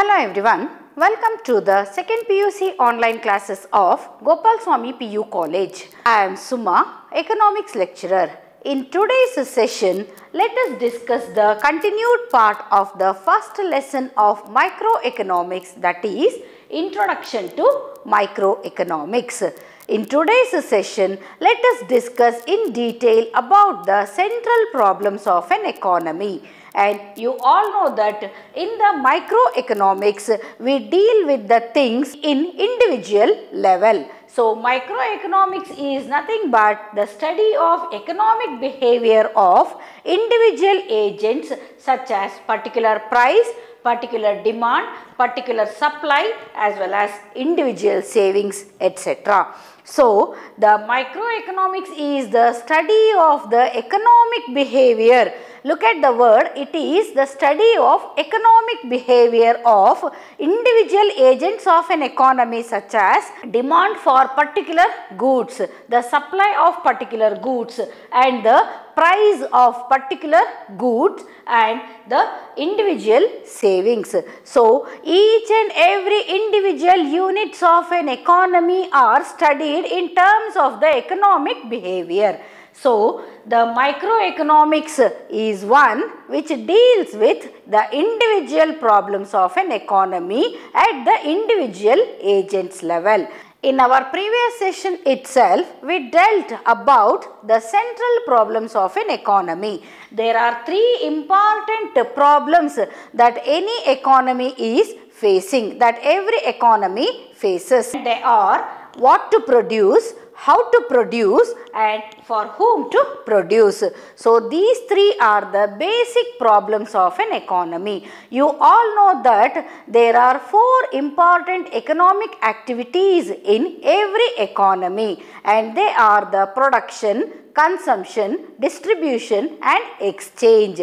Hello everyone, welcome to the second PUC online classes of Gopalswamy PU College. I am Suma, economics lecturer. In today's session, let us discuss the continued part of the first lesson of microeconomics, that is Introduction to Microeconomics. In today's session, let us discuss in detail about the central problems of an economy. And you all know that in the microeconomics, we deal with the things in individual level. So, microeconomics is nothing but the study of economic behavior of individual agents such as particular price, particular demand, particular supply as well as individual savings, etc. So, the microeconomics is the study of the economic behavior. Look at the word, it is the study of economic behavior of individual agents of an economy such as demand for particular goods, the supply of particular goods and the price of particular goods and the individual savings. So, each and every individual units of an economy are studied in terms of the economic behavior. So, the microeconomics is one which deals with the individual problems of an economy at the individual agents level. In our previous session itself, we dealt about the central problems of an economy. There are three important problems that any economy is facing, that every economy faces. They are what to produce, how to produce and for whom to produce. So, these three are the basic problems of an economy. You all know that there are four important economic activities in every economy and they are the production, consumption, distribution and exchange.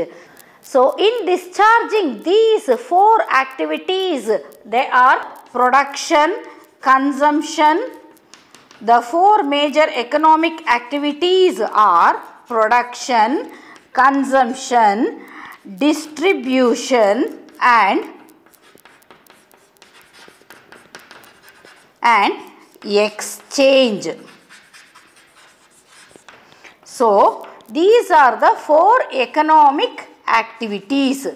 So, in discharging these four activities, they are production, consumption. The four major economic activities are production, consumption, distribution and exchange. So, these are the four economic activities.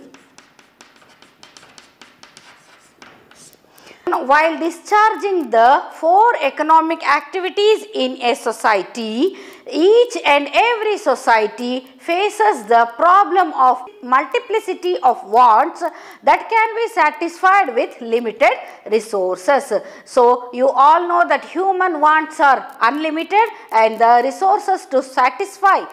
While discharging the four economic activities in a society, each and every society faces the problem of multiplicity of wants that can be satisfied with limited resources. So, you all know that human wants are unlimited and the resources to satisfy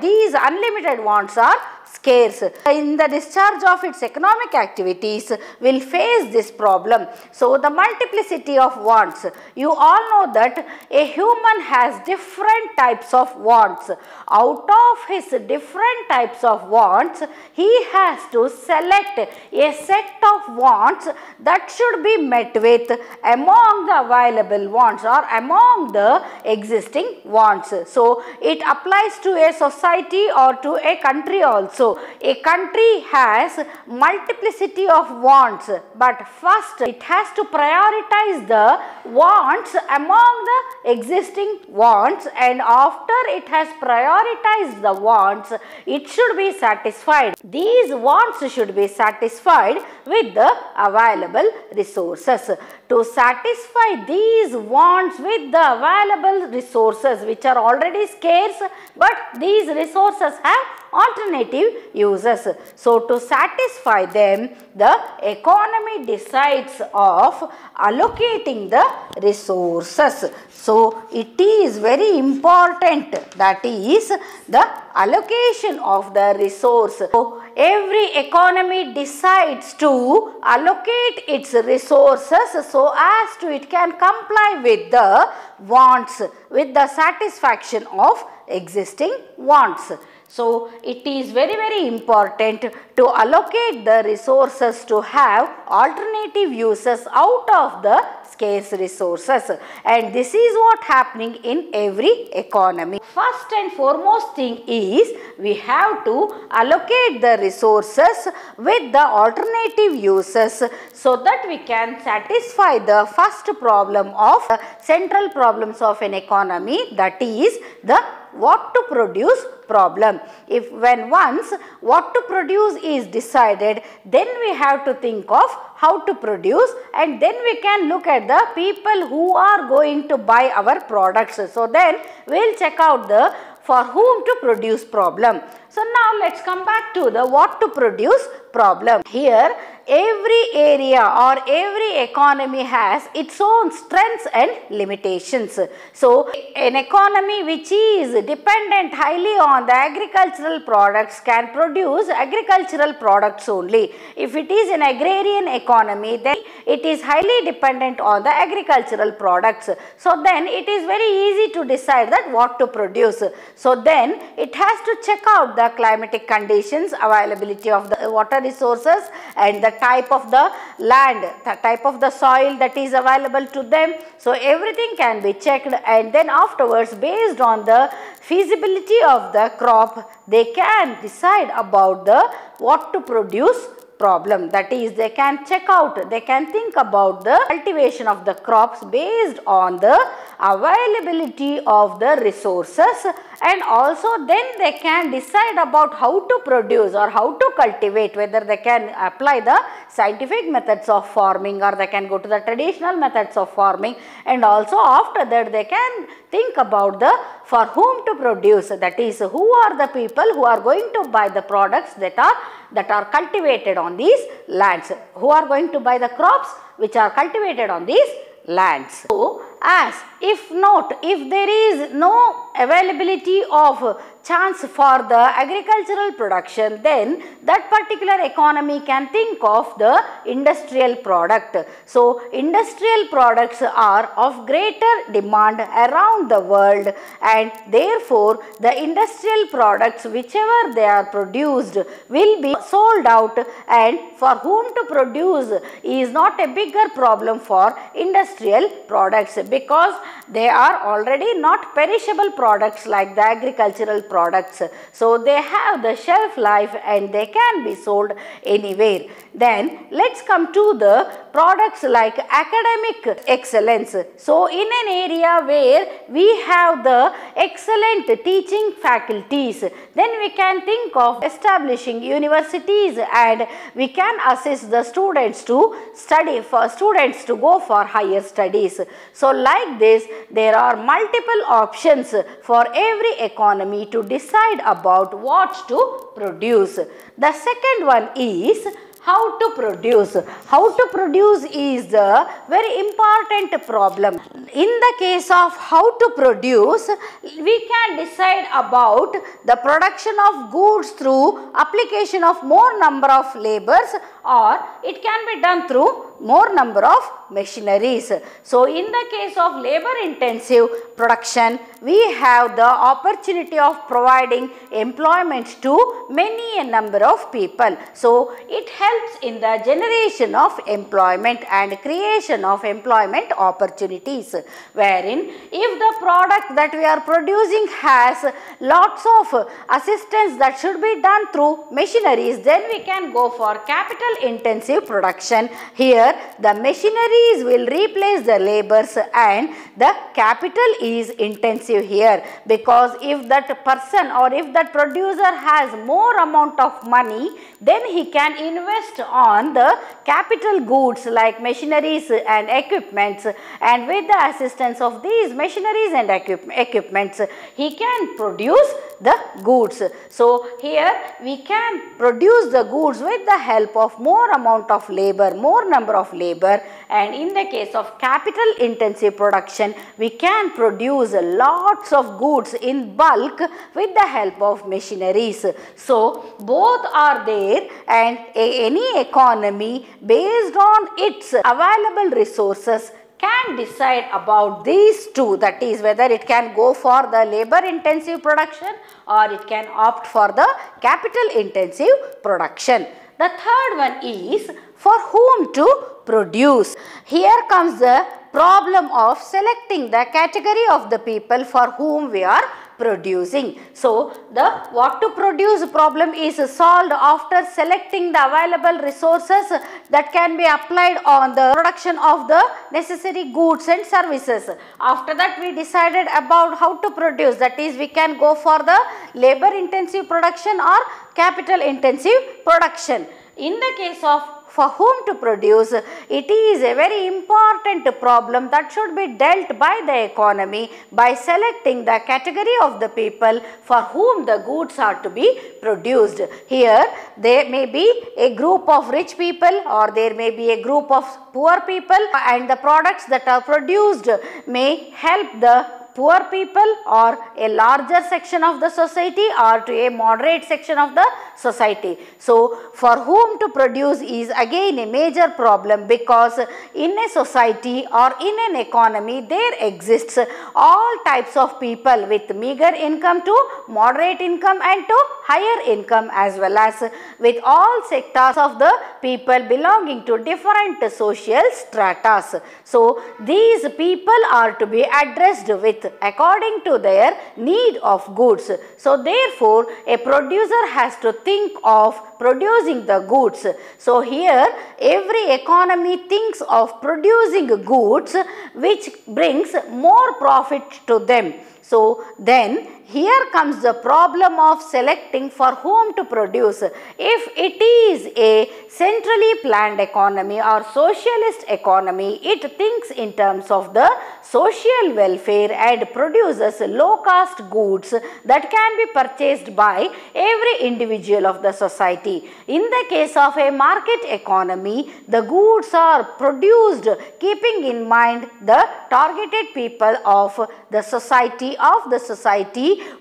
these unlimited wants are scarce. In the discharge of its economic activities will face this problem. So, the multiplicity of wants. You all know that a human has different types of wants. Out of his different types of wants, he has to select a set of wants that should be met with among the available wants or among the existing wants. So, it applies to a society or to a country also. A country has multiplicity of wants, but first it has to prioritize the wants among the existing wants, and after it has prioritized the wants, it should be satisfied. These wants should be satisfied with the available resources. To satisfy these wants with the available resources which are already scarce, but these resources have alternative uses. So, to satisfy them, the economy decides of allocating the resources. So, it is very important, that is the allocation of the resource. So, every economy decides to allocate its resources so as to it can comply with the wants, with the satisfaction of existing wants. So, it is very important to allocate the resources to have alternative uses out of the scarce resources, and this is what happening in every economy. First and foremost thing is we have to allocate the resources with the alternative uses so that we can satisfy the first problem of central problems of an economy, that is the what to produce problem. If when once what to produce is decided, then we have to think of how to produce, and then we can look at the people who are going to buy our products. So then we will check out the for whom to produce problem. So now let us come back to the what to produce problem. Here every area or every economy has its own strengths and limitations. So an economy which is dependent highly on the agricultural products can produce agricultural products only. If it is an agrarian economy, then it is highly dependent on the agricultural products. So then it is very easy to decide that what to produce. So then it has to check out the climatic conditions, availability of the water resources and the type of the land, the type of the soil that is available to them. So everything can be checked, and then afterwards based on the feasibility of the crop, they can decide about the what to produce problem. That is, they can check out, they can think about the cultivation of the crops based on the availability of the resources, and also then they can decide about how to produce or how to cultivate, whether they can apply the scientific methods of farming or they can go to the traditional methods of farming, and also after that they can think about the for whom to produce, that is, who are the people who are going to buy the products that are cultivated on these lands, who are going to buy the crops which are cultivated on these lands. So, as if there is no availability of chance for the agricultural production, then that particular economy can think of the industrial product. So, industrial products are of greater demand around the world, and therefore, the industrial products whichever they are produced will be sold out, and for whom to produce is not a bigger problem for industrial products, because they are already not perishable products like the agricultural products. So, they have the shelf life and they can be sold anywhere. Then let us come to the products like academic excellence. So, in an area where we have the excellent teaching faculties, then we can think of establishing universities, and we can assist the students to study, for students to go for higher studies. So, like this, there are multiple options for every economy to decide about what to produce. The second one is how to produce. How to produce is the very important problem. In the case of how to produce, we can decide about the production of goods through application of more number of laborers, or it can be done through more number of machineries. So, in the case of labor intensive production, we have the opportunity of providing employment to many a number of people. So, it helps in the generation of employment and creation of employment opportunities, wherein if the product that we are producing has lots of assistance that should be done through machineries, then we can go for capital intensive production. Here the machineries will replace the laborers and the capital is intensive here, because if that person or if that producer has more amount of money, then he can invest on the capital goods like machineries and equipments, and with the assistance of these machineries and equipments, he can produce the goods. So, here we can produce the goods with the help of more amount of labor, more number of labor, and in the case of capital intensive production, we can produce lots of goods in bulk with the help of machineries. So, both are there, and any economy based on its available resources can decide about these two, that is whether it can go for the labor intensive production or it can opt for the capital intensive production. The third one is for whom to produce. Here comes the problem of selecting the category of the people for whom we are producing. So, the what to produce problem is solved after selecting the available resources that can be applied on the production of the necessary goods and services. After that, we decided about how to produce, that is we can go for the labor intensive production or capital intensive production. In the case of for whom to produce, it is a very important problem that should be dealt by the economy by selecting the category of the people for whom the goods are to be produced. Here there may be a group of rich people or there may be a group of poor people, and the products that are produced may help the poor people or a larger section of the society or to a moderate section of the society. So, for whom to produce is again a major problem, because in a society or in an economy there exists all types of people with meager income to moderate income and to higher income, as well as with all sectors of the people belonging to different social stratas. So, these people are to be addressed with according to their need of goods. So, therefore, a producer has to think of producing the goods. So, here every economy thinks of producing goods which brings more profit to them. So, then here comes the problem of selecting for whom to produce. If it is a centrally planned economy or socialist economy, it thinks in terms of the social welfare and produces low cost goods that can be purchased by every individual of the society. In the case of a market economy, the goods are produced keeping in mind the targeted people of the society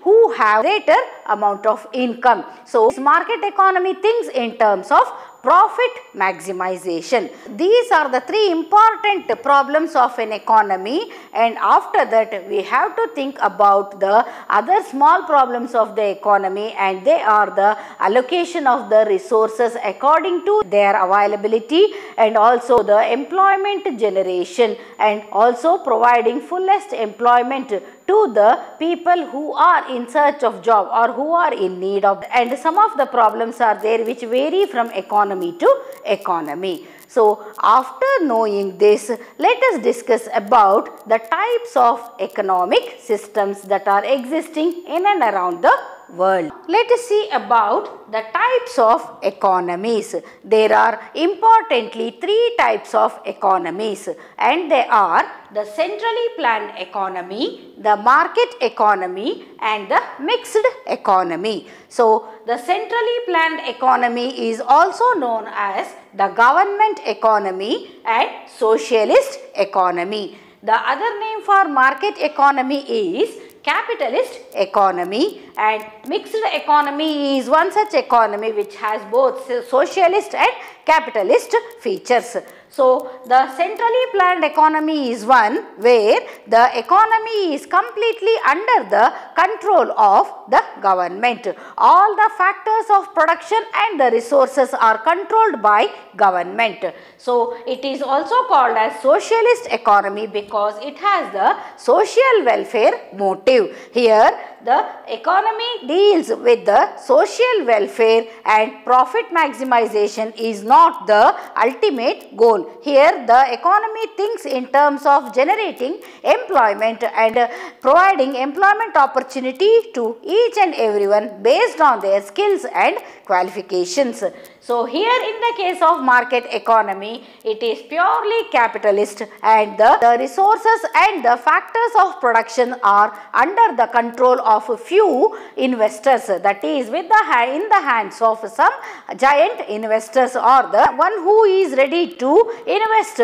who have greater amount of income. So, market economy thinks in terms of profit maximization. These are the three important problems of an economy, and after that we have to think about the other small problems of the economy, and they are the allocation of the resources according to their availability and also the employment generation and also providing fullest employment to the people who are in search of job or who are in need of, and some of the problems are there which vary from economy to economy. So, after knowing this, let us discuss about the types of economic systems that are existing in and around the world. Let us see about the types of economies. There are importantly three types of economies, and they are the centrally planned economy, the market economy and the mixed economy. So, the centrally planned economy is also known as the government economy and socialist economy. The other name for market economy is capitalist economy, and mixed economy is one such economy which has both socialist and capitalist features. So, the centrally planned economy is one where the economy is completely under the control of the government. All the factors of production and the resources are controlled by government. So, it is also called as socialist economy because it has the social welfare motive. Here, the economy deals with the social welfare and profit maximization is not the ultimate goal. Here, the economy thinks in terms of generating employment and providing employment opportunity to each and everyone based on their skills and qualifications. So, here in the case of market economy, it is purely capitalist and the resources and the factors of production are under the control of a few investors, that is with in the hands of some giant investors or the one who is ready to invest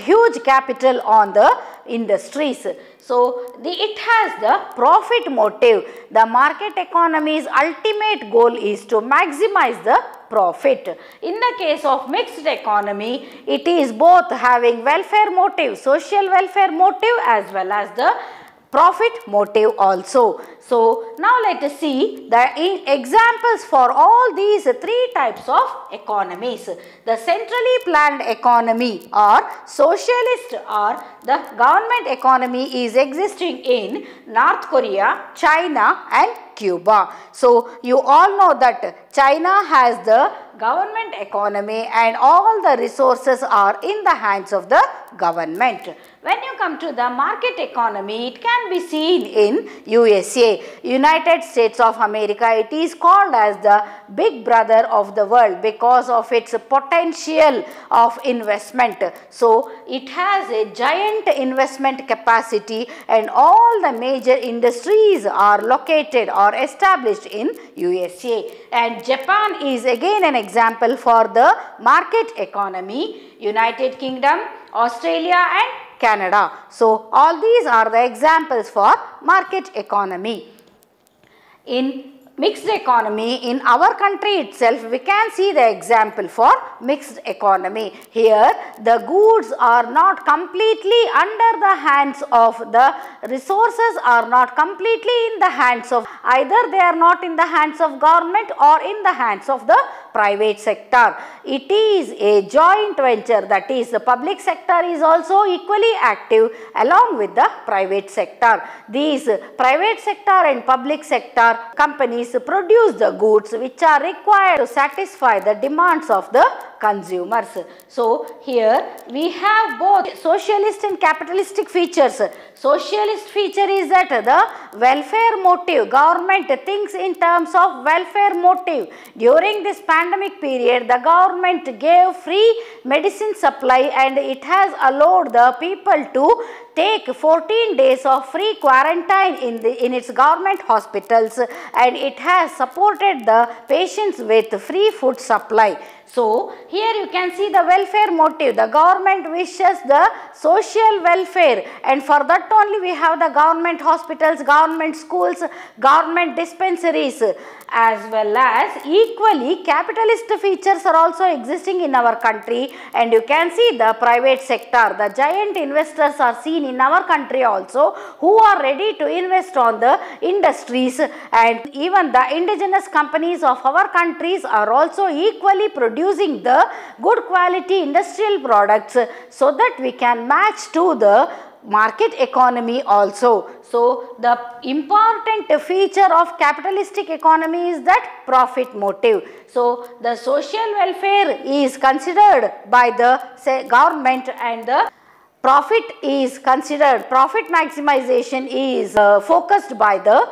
huge capital on the industries. So, it has the profit motive. The market economy's ultimate goal is to maximize the profit. In the case of mixed economy, it is both having welfare motive, social welfare motive as well as the profit motive also. So, now let us see the examples for all these three types of economies. The centrally planned economy or socialist or the government economy is existing in North Korea, China and Cuba. So, you all know that China has the government economy and all the resources are in the hands of the government. When you come to the market economy, it can be seen in USA, United States of America. It is called as the big brother of the world because of its potential of investment. So, it has a giant investment capacity and all the major industries are located or established in USA. And Japan is again an example for the market economy, United Kingdom, Australia and Canada. So, all these are the examples for market economy. In mixed economy, in our country itself, we can see the example for mixed economy. Here, the goods are not completely under the hands of the resources are not completely in the hands of either they are not in the hands of government or in the hands of the private sector. It is a joint venture, that is the public sector is also equally active along with the private sector. These private sector and public sector companies produce the goods which are required to satisfy the demands of the consumers. So, here we have both socialist and capitalistic features. Socialist feature is that the welfare motive, government thinks in terms of welfare motive. During this pandemic period, the government gave free medicine supply and it has allowed the people to take 14 days of free quarantine in its government hospitals, and it has supported the patients with free food supply. So, here you can see the welfare motive. The government wishes the social welfare, and for that only we have the government hospitals, government schools, government dispensaries, as well as equally capitalist features are also existing in our country, and you can see the private sector. The giant investors are seen in our country also who are ready to invest on the industries, and even the indigenous companies of our countries are also equally producing the good quality industrial products so that we can match to the market economy also. So, the important feature of capitalistic economy is that profit motive. So, the social welfare is considered by the government and the profit is considered, profit maximization is focused by the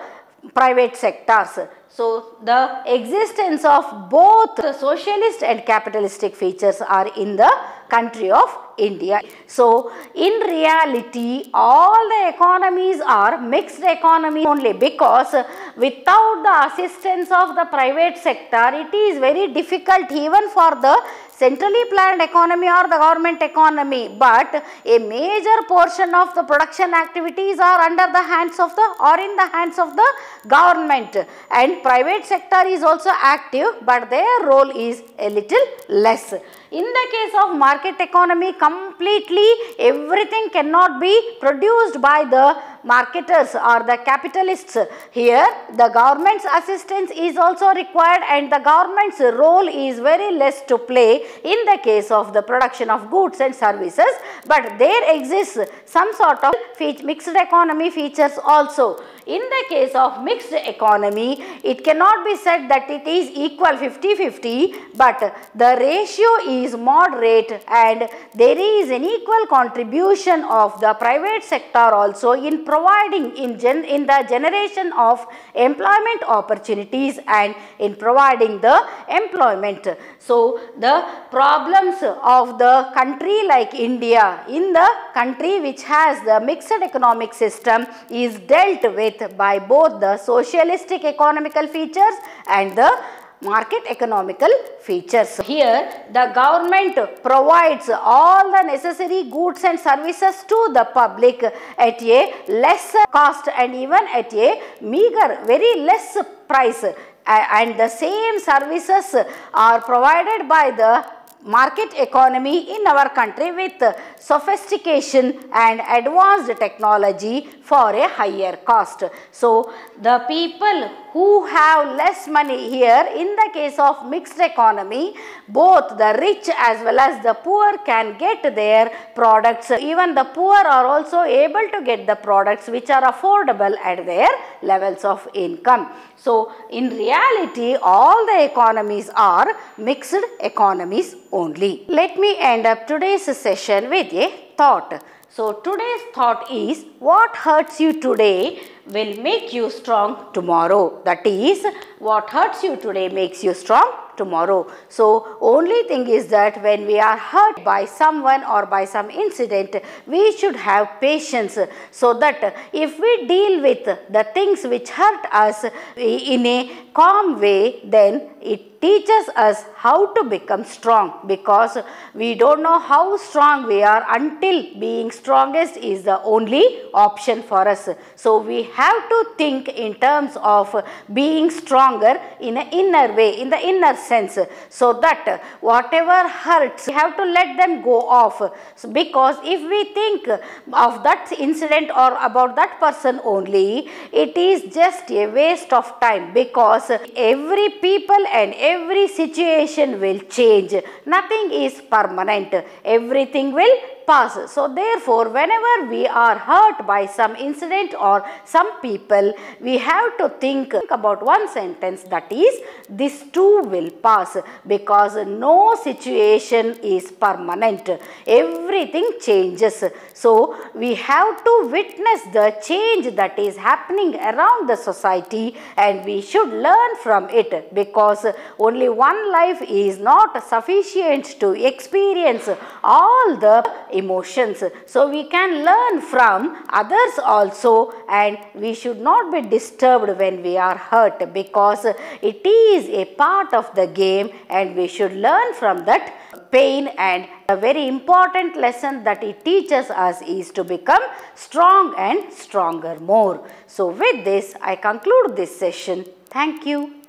private sectors. So, the existence of both the socialist and capitalistic features are in the country of India. So, in reality, all the economies are mixed economy only, because without the assistance of the private sector, it is very difficult even for the centrally planned economy or the government economy, but a major portion of the production activities are under the hands of the or in the hands of the government, and private sector is also active, but their role is a little less. In the case of market economy, completely everything cannot be produced by the marketers or the capitalists. Here the government's assistance is also required, and the government's role is very less to play in the case of the production of goods and services, but there exists some sort of mixed economy features also. In the case of mixed economy, it cannot be said that it is equal 50-50, but the ratio is moderate and there is an equal contribution of the private sector also in providing in the generation of employment opportunities and in providing the employment. So, the problems of the country like India, in the country which has the mixed economic system, is dealt with by both the socialistic economical features and the market economical features. Here the government provides all the necessary goods and services to the public at a lesser cost and even at a meager, very less price, and the same services are provided by the market economy in our country with sophistication and advanced technology for a higher cost. So the people who have less money here, in the case of mixed economy, both the rich as well as the poor can get their products. Even the poor are also able to get the products which are affordable at their levels of income. So in reality, all the economies are mixed economies only. Let me end up today's session with a thought. So today's thought is, what hurts you today will make you strong tomorrow. That is, what hurts you today makes you strong tomorrow. So only thing is that when we are hurt by someone or by some incident, we should have patience, so that if we deal with the things which hurt us in a calm way, then it teaches us how to become strong, because we don't know how strong we are until being strongest is the only option for us. So we have to think in terms of being stronger in an inner way, in the inner sense, so that whatever hurts, we have to let them go off. So because if we think of that incident or about that person only, it is just a waste of time, because every people and every situation will change. Nothing is permanent. Everything will pass. So therefore, whenever we are hurt by some incident or some people, we have to think about one sentence, that is, this too will pass, because no situation is permanent. Everything changes. So we have to witness the change that is happening around the society, and we should learn from it, because only one life is not sufficient to experience all the emotions. So we can learn from others also, and we should not be disturbed when we are hurt, because it is a part of the game, and we should learn from that pain. And a very important lesson that it teaches us is to become strong and stronger more. So with this, I conclude this session. Thank you.